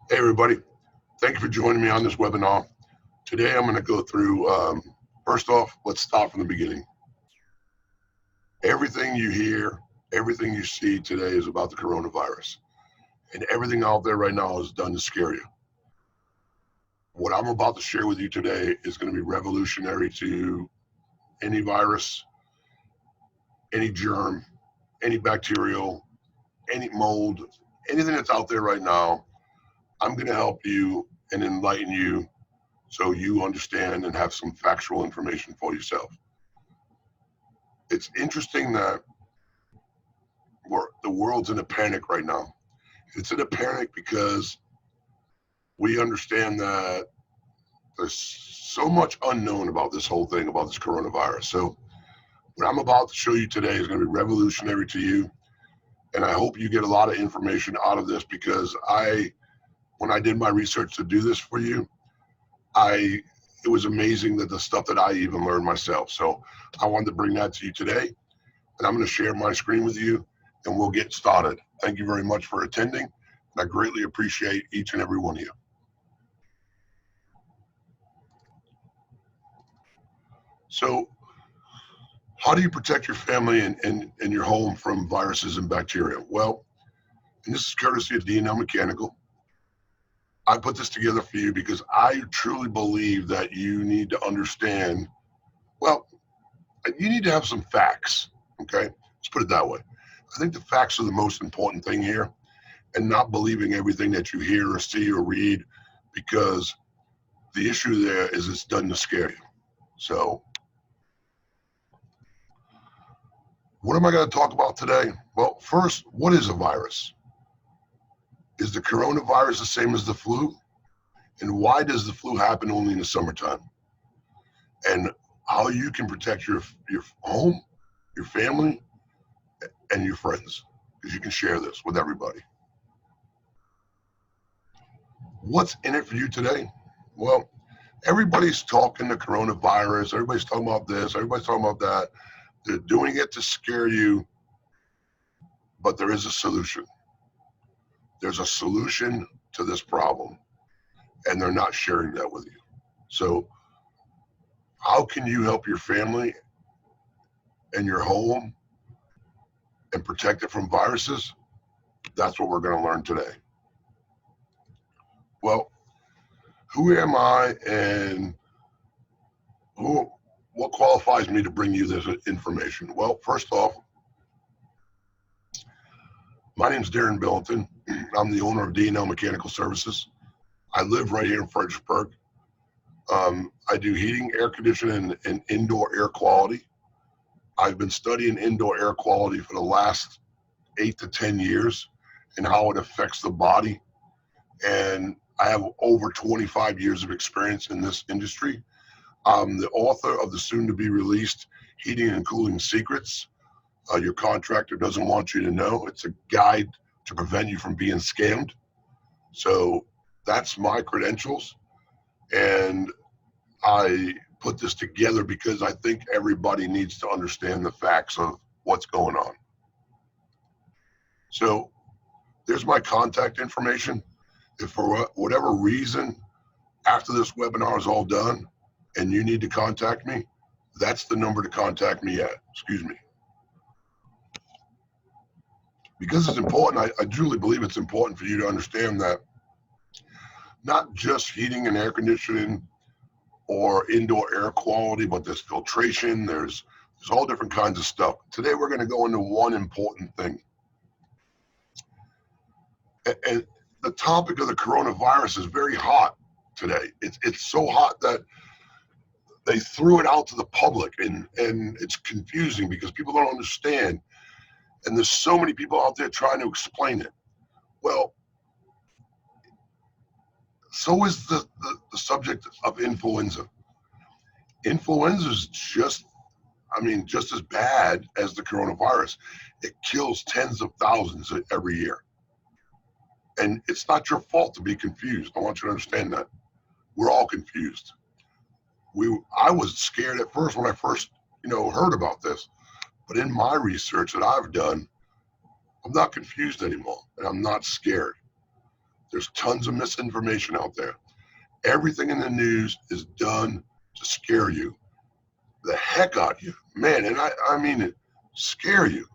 Hey, everybody. Thank you for joining me on this webinar. Today, I'm going to go through, first off, let's start from the beginning. Everything you hear, everything you see today is about the coronavirus. And everything out there right now is done to scare you. What I'm about to share with you today is going to be revolutionary to any virus, any germ, any bacterial, any mold, anything that's out there right now. I'm going to help you and enlighten you so you understand and have some factual information for yourself. It's interesting that the world's in a panic right now. It's in a panic because we understand that there's so much unknown about this whole thing, about this coronavirus. So what I'm about to show you today is going to be revolutionary to you. And I hope you get a lot of information out of this because when I did my research to do this for you, it was amazing that the stuff that I even learned myself. So I wanted to bring that to you today. And I'm going to share my screen with you and we'll get started. Thank you very much for attending. And I greatly appreciate each and every one of you. So how do you protect your family and your home from viruses and bacteria? Well, and this is courtesy of D&L Mechanical. I put this together for you because I truly believe that you need to understand, well, you need to have some facts, okay? Let's put it that way. I think the facts are the most important thing here and not believing everything that you hear or see or read because the issue there is it's done to scare you. So what am I going to talk about today? Well, first, what is a virus? Is the coronavirus the same as the flu? And why does the flu happen only in the summertime? And how you can protect your home, your family, and your friends, because you can share this with everybody. What's in it for you today? Well, everybody's talking the coronavirus. Everybody's talking about this. Everybody's talking about that. They're doing it to scare you, but there is a solution. There's a solution to this problem, and they're not sharing that with you. So how can you help your family and your home and protect it from viruses? That's what we're going to learn today. Well, who am I and what qualifies me to bring you this information? Well, first off, my name's Darren Billington. I'm the owner of D&L Mechanical Services. I live right here in Fredericksburg. I do heating, air conditioning, and indoor air quality. I've been studying indoor air quality for the last 8 to 10 years and how it affects the body. And I have over 25 years of experience in this industry. I'm the author of the soon-to-be released Heating and Cooling Secrets. Your contractor doesn't want you to know. It's a guide to prevent you from being scammed. So that's my credentials. And I put this together because I think everybody needs to understand the facts of what's going on. So there's my contact information. If for whatever reason, after this webinar is all done and you need to contact me, that's the number to contact me at. Excuse me. Because it's important, I truly believe it's important for you to understand that not just heating and air conditioning or indoor air quality, but there's filtration, there's all different kinds of stuff. Today we're going to go into one important thing. And the topic of the coronavirus is very hot today. It's so hot that they threw it out to the public, and it's confusing because people don't understand. And there's so many people out there trying to explain it. Well, so is the subject of influenza. Influenza is just as bad as the coronavirus. It kills tens of thousands every year. And it's not your fault to be confused. I want you to understand that. We're all confused. I was scared at first when I first, heard about this. But in my research that I've done, I'm not confused anymore, and I'm not scared. There's tons of misinformation out there. Everything in the news is done to scare you the heck out of you, man. And I mean it, scare you,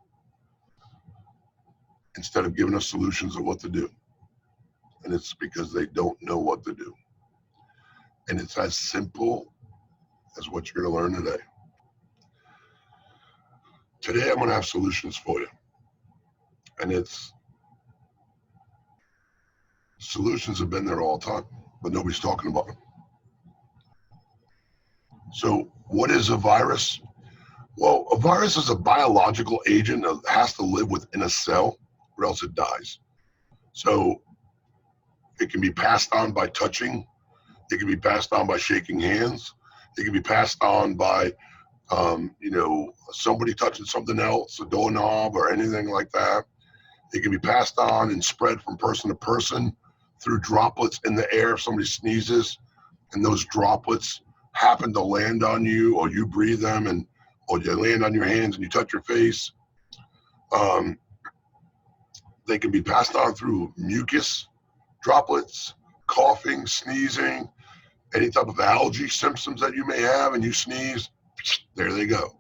instead of giving us solutions of what to do. And it's because they don't know what to do. And it's as simple as what you're going to learn today. Today, I'm going to have solutions for you. And it's solutions have been there all the time, but nobody's talking about them. So what is a virus? Well, a virus is a biological agent that has to live within a cell or else it dies. So it can be passed on by touching. It can be passed on by shaking hands. It can be passed on by, somebody touching something else, a doorknob or anything like that. It can be passed on and spread from person to person through droplets in the air. If somebody sneezes and those droplets happen to land on you, or you breathe them, or you land on your hands and you touch your face, they can be passed on through mucus droplets, coughing, sneezing, any type of allergy symptoms that you may have, and you sneeze, there they go.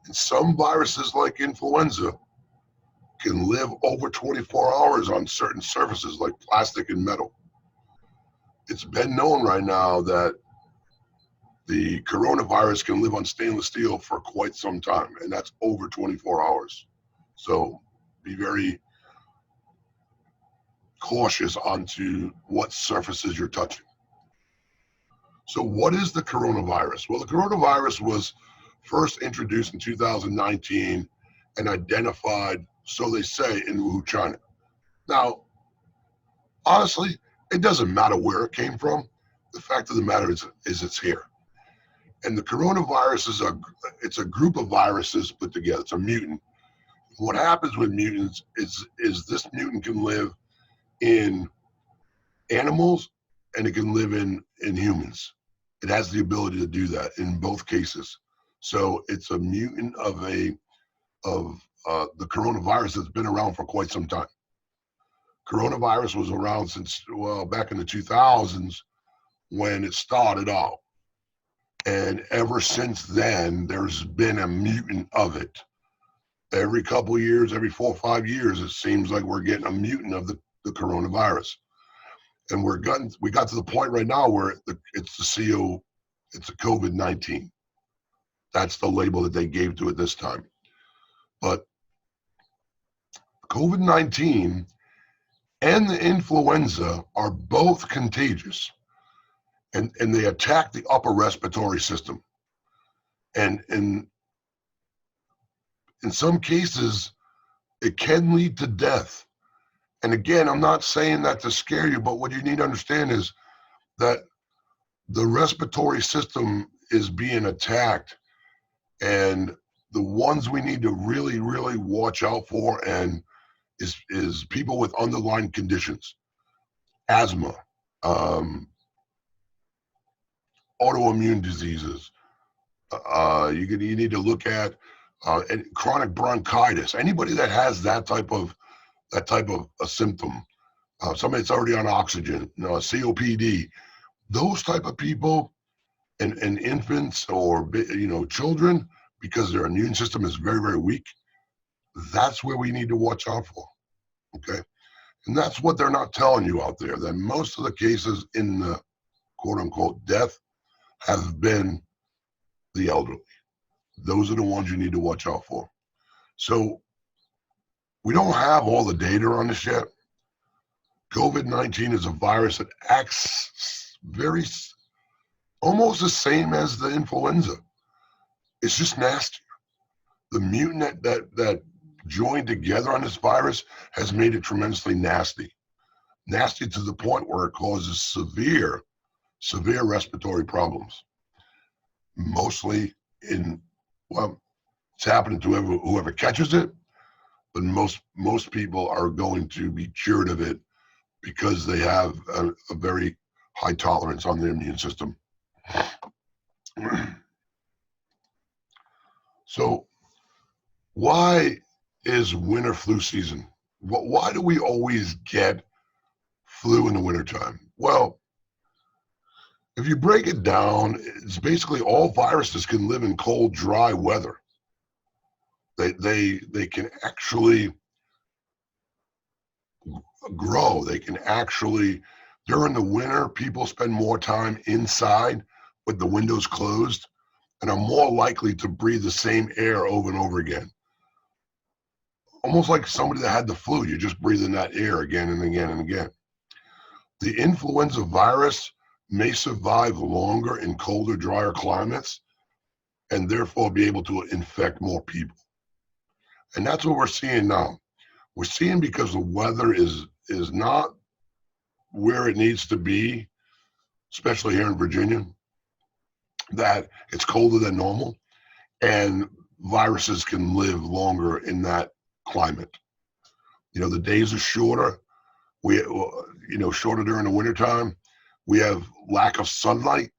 And some viruses, like influenza, can live over 24 hours on certain surfaces like plastic and metal. It's been known right now that the coronavirus can live on stainless steel for quite some time, and that's over 24 hours. So be very cautious onto what surfaces you're touching. So what is the coronavirus? Well, the coronavirus was first introduced in 2019 and identified, so they say, in Wuhan, China. Now, honestly, it doesn't matter where it came from. The fact of the matter is it's here. And the coronavirus it's a group of viruses put together. It's a mutant. What happens with mutants is this mutant can live in animals and it can live in humans. It has the ability to do that in both cases. So it's a mutant of the coronavirus that's been around for quite some time. Coronavirus was around since, well, back in the 2000s when it started out. And ever since then, there's been a mutant of it. Every couple of years, every 4 or 5 years, it seems like we're getting a mutant of the coronavirus. And we got to the point right now where it's a COVID-19. That's the label that they gave to it this time. But COVID-19 and the influenza are both contagious, and they attack the upper respiratory system. And in some cases, it can lead to death. And again, I'm not saying that to scare you, but what you need to understand is that the respiratory system is being attacked, and the ones we need to really, really watch out for is people with underlying conditions, asthma, autoimmune diseases. You need to look at chronic bronchitis. Anybody that has that type of a symptom, somebody that's already on oxygen, COPD, those type of people, and infants or children, because their immune system is very, very weak. That's where we need to watch out for. Okay, and that's what they're not telling you out there. That most of the cases in the quote unquote death have been the elderly. Those are the ones you need to watch out for. So we don't have all the data on this yet. COVID-19 is a virus that acts almost the same as the influenza. It's just nastier. The mutant that joined together on this virus has made it tremendously nasty. Nasty to the point where it causes severe respiratory problems. Mostly it's happening to whoever catches it, but most people are going to be cured of it because they have a very high tolerance on their immune system. So why is winter flu season? Why do we always get flu in the wintertime? Well, if you break it down, it's basically all viruses can live in cold, dry weather. They can actually grow. They can actually, during the winter, people spend more time inside with the windows closed and are more likely to breathe the same air over and over again. Almost like somebody that had the flu, you're just breathing that air again and again and again. The influenza virus may survive longer in colder, drier climates and therefore be able to infect more people. And that's what we're seeing now. We're seeing because the weather is not where it needs to be, especially here in Virginia, that it's colder than normal and viruses can live longer in that climate. You know, the days are shorter. Shorter during the wintertime. We have lack of sunlight.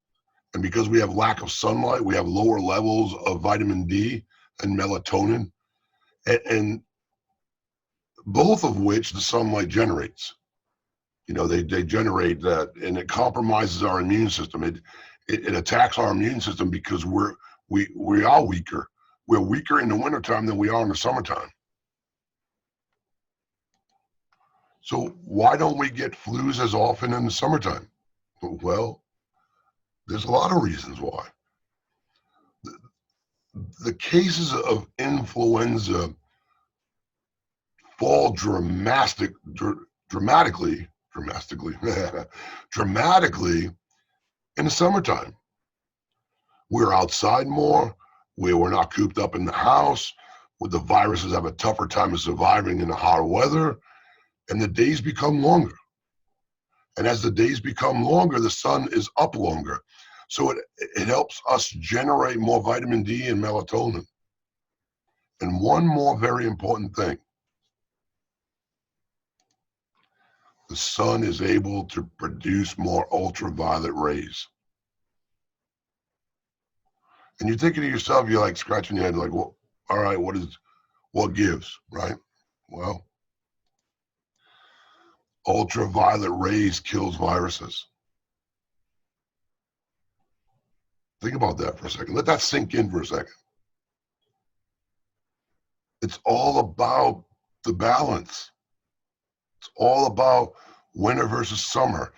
And because we have lack of sunlight, we have lower levels of vitamin D and melatonin, and both of which the sunlight generates. You know, they generate that, and it compromises our immune system. It attacks our immune system because we are weaker. We're weaker in the wintertime than we are in the summertime. So why don't we get flus as often in the summertime? Well, there's a lot of reasons why. The cases of influenza fall dramatically dramatically in the summertime. We're outside more, we're not cooped up in the house, where the viruses have a tougher time of surviving in the hotter weather, and the days become longer. And as the days become longer, the sun is up longer. So it helps us generate more vitamin D and melatonin. And one more very important thing. The sun is able to produce more ultraviolet rays. And you're thinking to yourself, you're like scratching your head like, well, all right, what gives, right? Well, ultraviolet rays kills viruses. Think about that for a second. Let that sink in for a second. It's all about the balance. It's all about winter versus summer,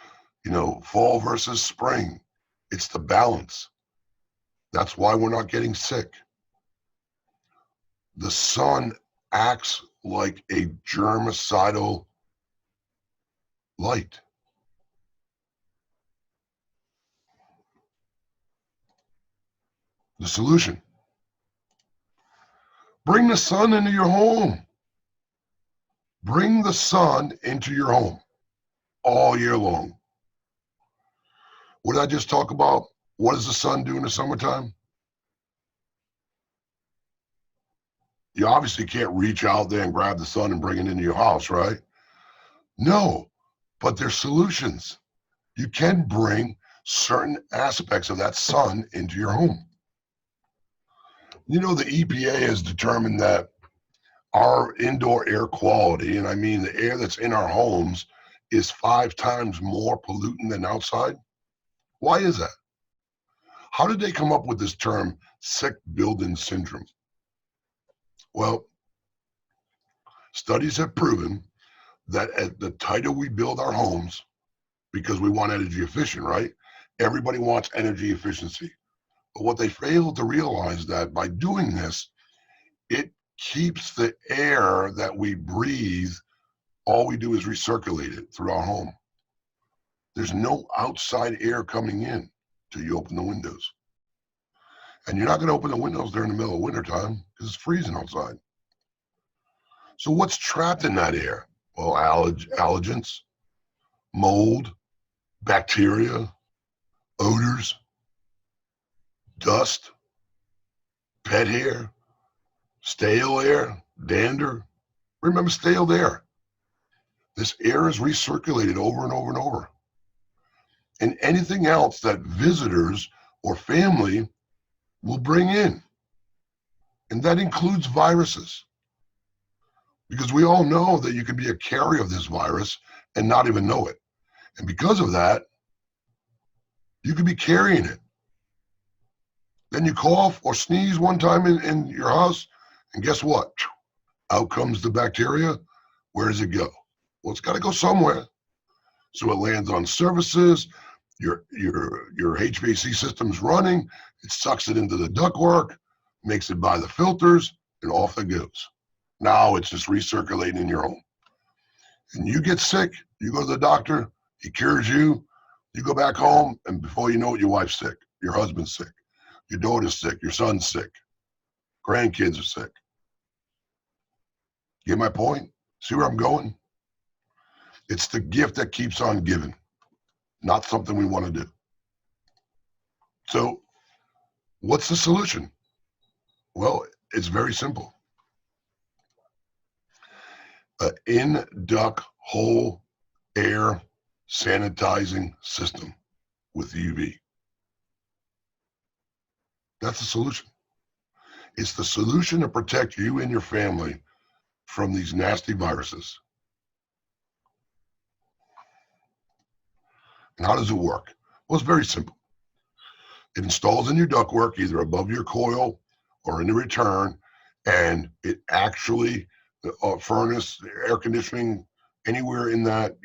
fall versus spring. It's the balance. That's why we're not getting sick. The sun acts like a germicidal light. The solution: bring the sun into your home. Bring the sun into your home all year long. What did I just talk about? What does the sun do in the summertime? You obviously can't reach out there and grab the sun and bring it into your house, right? No, but there's solutions. You can bring certain aspects of that sun into your home. The EPA has determined that our indoor air quality, and I mean the air that's in our homes, is 5 times more pollutant than outside. Why is that? How did they come up with this term, sick building syndrome? Well, studies have proven that at the tighter we build our homes, because we want energy efficient, right? Everybody wants energy efficiency. But what they fail to realize that by doing this, it keeps the air that we breathe, all we do is recirculate it through our home. There's no outside air coming in till you open the windows. And you're not going to open the windows during the middle of wintertime because it's freezing outside. So what's trapped in that air? Well, allergens, mold, bacteria, odors, dust, pet hair, stale air, dander. Remember stale air. This air is recirculated over and over and over. And anything else that visitors or family will bring in. And that includes viruses. Because we all know that you can be a carrier of this virus and not even know it. And because of that, you could be carrying it. Then you cough or sneeze one time in your house, and guess what? Out comes the bacteria. Where does it go? Well, it's got to go somewhere. So it lands on surfaces. Your HVAC system's running. It sucks it into the ductwork, makes it by the filters, and off it goes. Now it's just recirculating in your home. And you get sick, you go to the doctor, he cures you, you go back home, and before you know it, your wife's sick, your husband's sick, your daughter's sick, your son's sick, grandkids are sick. Get my point? See where I'm going? It's the gift that keeps on giving, not something we want to do. So what's the solution? Well, it's very simple. An in-duct whole air sanitizing system with UV. That's the solution. It's the solution to protect you and your family from these nasty viruses. And how does it work? Well, it's very simple. It installs in your ductwork, either above your coil or in the return, and it actually, furnace, air conditioning, anywhere in that,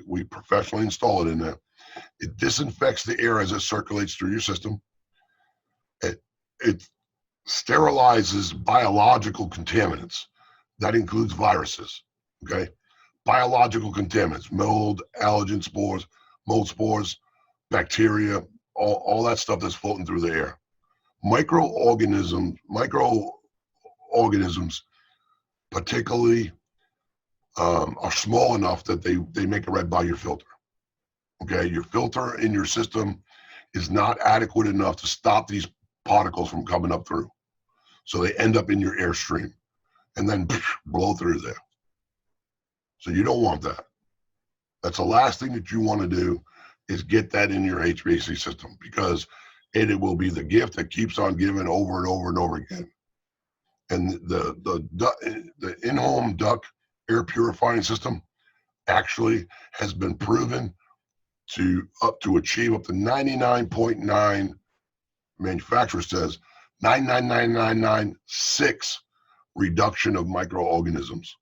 we professionally install it in there. It disinfects the air as it circulates through your system. It sterilizes biological contaminants. That includes viruses, okay? Biological contaminants, mold, allergen spores, mold spores, bacteria, all that stuff that's floating through the air. Microorganisms, particularly, are small enough that they make it right by your filter. Okay, your filter in your system is not adequate enough to stop these particles from coming up through. So they end up in your airstream and then blow through there. So you don't want that. That's the last thing that you want to do, is get that in your HVAC system, because it will be the gift that keeps on giving over and over and over again. And the in-home duct air purifying system actually has been proven to achieve up to 99.9, manufacturer says 99.9996 reduction of microorganisms.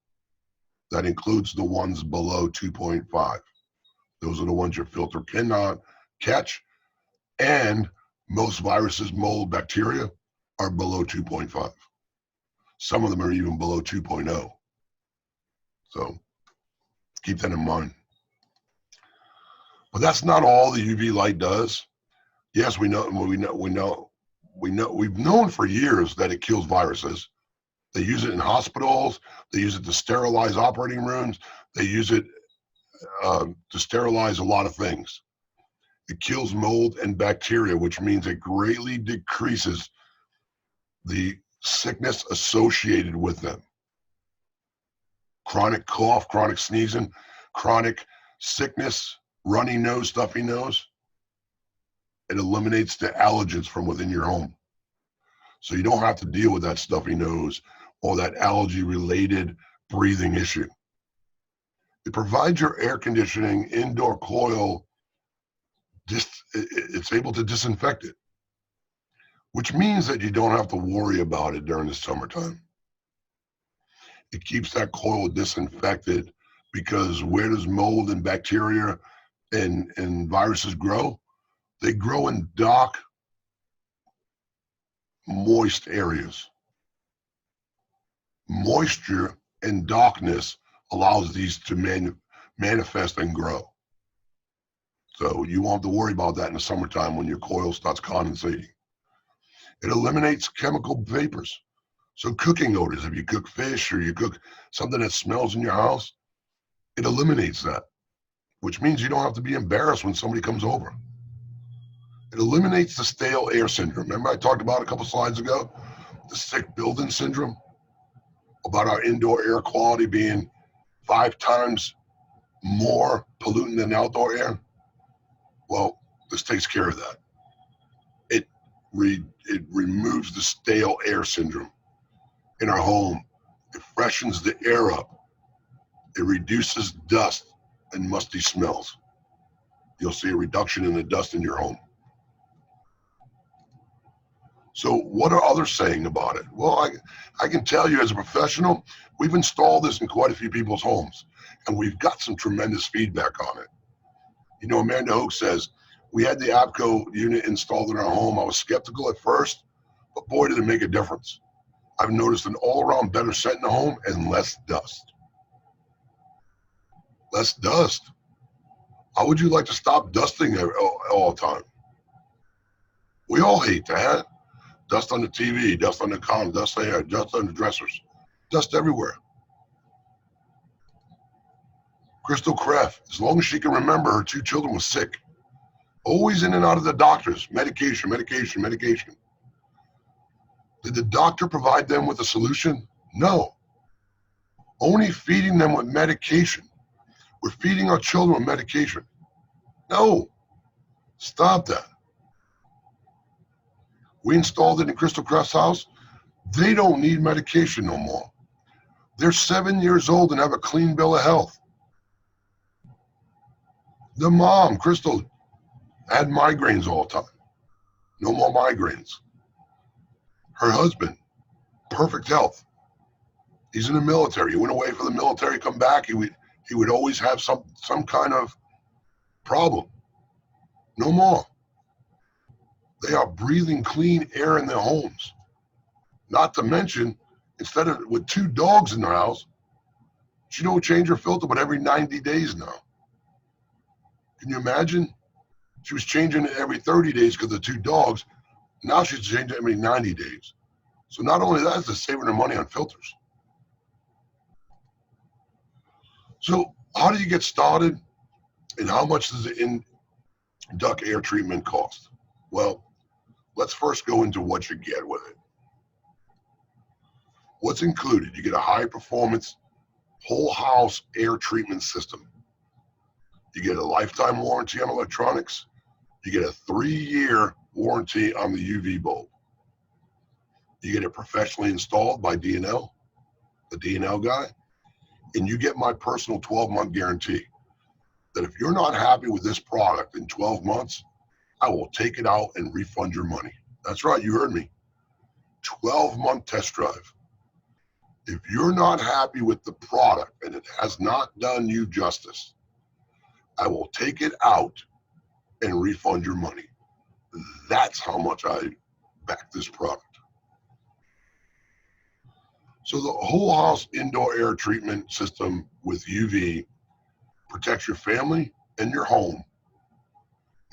That includes the ones below 2.5. Those are the ones your filter cannot catch. And most viruses, mold, bacteria are below 2.5. Some of them are even below 2.0. So keep that in mind. But that's not all the UV light does. Yes, we've known for years that it kills viruses. They use it in hospitals. They use it to sterilize operating rooms. They use it to sterilize a lot of things. It kills mold and bacteria, which means it greatly decreases the sickness associated with them. Chronic cough, chronic sneezing, chronic sickness, runny nose, stuffy nose. It eliminates the allergens from within your home. So you don't have to deal with that stuffy nose or that allergy-related breathing issue. It provides your air conditioning indoor coil, it's able to disinfect it, which means that you don't have to worry about it during the summertime. It keeps that coil disinfected, because where does mold and bacteria and viruses grow? They grow in dark, moist areas. Moisture and darkness allows these to manifest and grow. So you won't have to worry about that in the summertime when your coil starts condensating. It eliminates chemical vapors. So cooking odors, if you cook fish or you cook something that smells in your house, it eliminates that, which means you don't have to be embarrassed when somebody comes over. It eliminates the stale air syndrome. Remember I talked about a couple slides ago, the sick building syndrome, about our indoor air quality being 5 times more pollutant than outdoor air? Well, this takes care of that. It removes the stale air syndrome in our home. It freshens the air up. It reduces dust and musty smells. you'll see a reduction in the dust in your home. So what are others saying about it? Well, I can tell you as a professional, we've installed this in quite a few people's homes, and we've got some tremendous feedback on it. You know, Amanda Hoke says, we had the APCO unit installed in our home. I was skeptical at first, but boy, did it make a difference. I've noticed an all-around better scent in the home and less dust. Less dust. How would you like to stop dusting all the time? We all hate that. Dust on the TV, dust on the comms, dust there, dust on the dressers, dust everywhere. Crystal Kreff, as long as she can remember, her 2 children was sick. Always in and out of the doctors, medication, medication, medication. Did the doctor provide them with a solution? No. Only feeding them with medication. We're feeding our children with medication. No. Stop that. We installed it in Crystal Crest's house. They don't need medication no more. They're 7 years old and have a clean bill of health. The mom, Crystal, had migraines all the time. No more migraines. Her husband, perfect health. He's in the military. He went away for the military, come back. He would always have some kind of problem. No more. They are breathing clean air in their homes. Not to mention, instead of with 2 dogs in their house, she don't change her filter but every 90 days now. Can you imagine? She was changing it every 30 days because of the 2 dogs. Now she's changing it every 90 days. So not only that, it's saving her money on filters. So how do you get started, and how much does the in-duct air treatment cost? Well, let's first go into what you get with it. What's included? You get a high-performance whole house air treatment system. You get a lifetime warranty on electronics. You get a 3-year warranty on the UV bulb. You get it professionally installed by D&L, the D&L guy, and you get my personal 12-month guarantee that if you're not happy with this product in 12 months, I will take it out and refund your money. That's right, you heard me. 12-month test drive. If you're not happy with the product and it has not done you justice, I will take it out and refund your money. That's how much I back this product. So the whole house indoor air treatment system with UV protects your family and your home.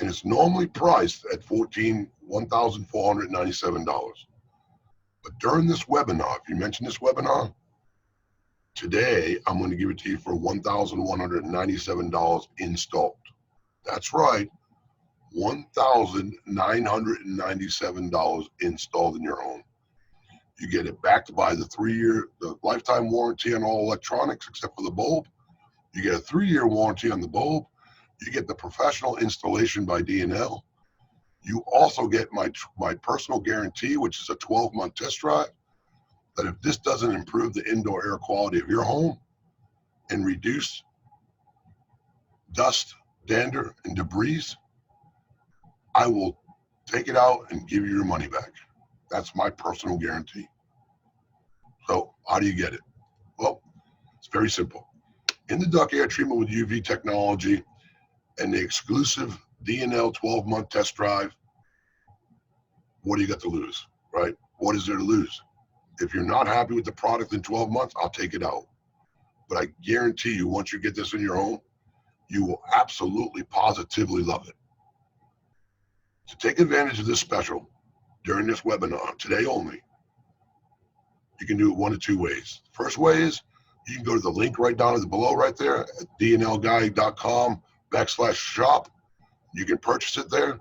And it's normally priced at $1,497. But during this webinar, if you mention this webinar, today I'm going to give it to you for $1,197 installed. That's right, $1,997 installed in your home. You get it backed by the lifetime warranty on all electronics except for the bulb. You get a 3-year warranty on the bulb. You get the professional installation by D&L. You also get my personal guarantee, which is a 12-month test drive, that if this doesn't improve the indoor air quality of your home and reduce dust, dander, and debris, I will take it out and give you your money back. That's my personal guarantee. So how do you get it? Well, it's very simple. In the duct air treatment with UV technology and the exclusive D&L 12-month test drive, what do you got to lose, right? What is there to lose? If you're not happy with the product in 12 months, I'll take it out. But I guarantee you, once you get this in your home, you will absolutely, positively love it. To take advantage of this special during this webinar, today only, you can do it one of 2 ways. First way is you can go to the link right down below right there at dnlguy.com/shop. You can purchase it there,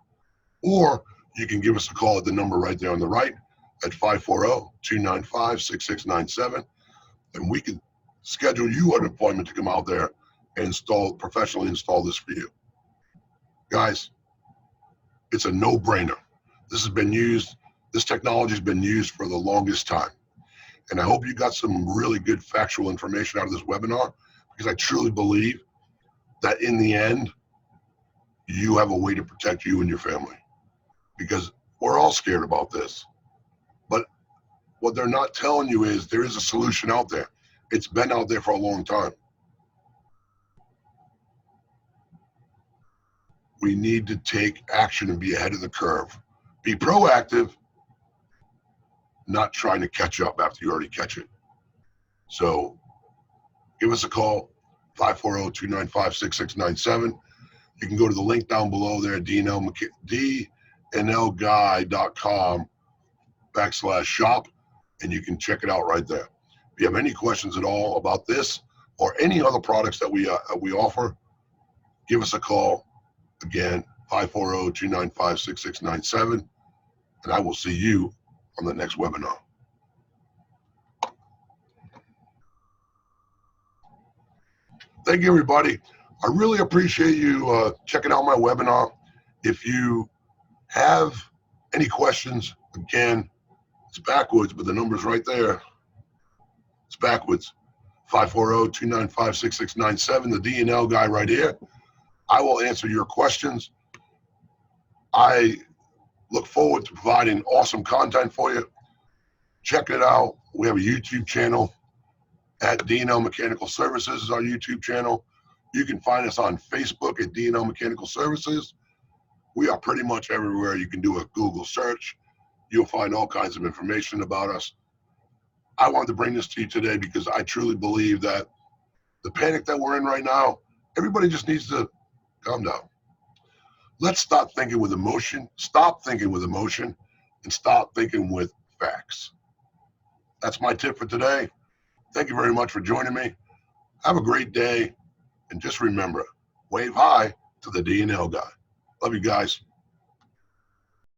or you can give us a call at the number right there on the right at 540-295-6697, and we can schedule you an appointment to come out there and professionally install this for you. Guys, it's a no-brainer. This technology has been used for the longest time. And I hope you got some really good factual information out of this webinar, because I truly believe that in the end, you have a way to protect you and your family, because we're all scared about this. But what they're not telling you is there is a solution out there. It's been out there for a long time. We need to take action and be ahead of the curve. Be proactive, not trying to catch up after you already catch it. So give us a call, 540-295-6697. You can go to the link down below there, dnlguy.com/shop, and you can check it out right there. If you have any questions at all about this or any other products that we offer, give us a call. Again, 540-295-6697, and I will see you on the next webinar. Thank you, everybody. I really appreciate you checking out my webinar. If you have any questions, again, it's backwards, but the number's right there. It's backwards. 540-295-6697, the D&L guy right here. I will answer your questions. I look forward to providing awesome content for you. Check it out. We have a YouTube channel at D&L Mechanical Services is our YouTube channel. You can find us on Facebook at D&L Mechanical Services. We are pretty much everywhere. You can do a Google search. You'll find all kinds of information about us. I wanted to bring this to you today because I truly believe that the panic that we're in right now, everybody just needs to calm down. Let's stop thinking with emotion, stop thinking with emotion, and stop thinking with facts. That's my tip for today. Thank you very much for joining me. Have a great day. And just remember, wave high to the D&L guy. Love you guys.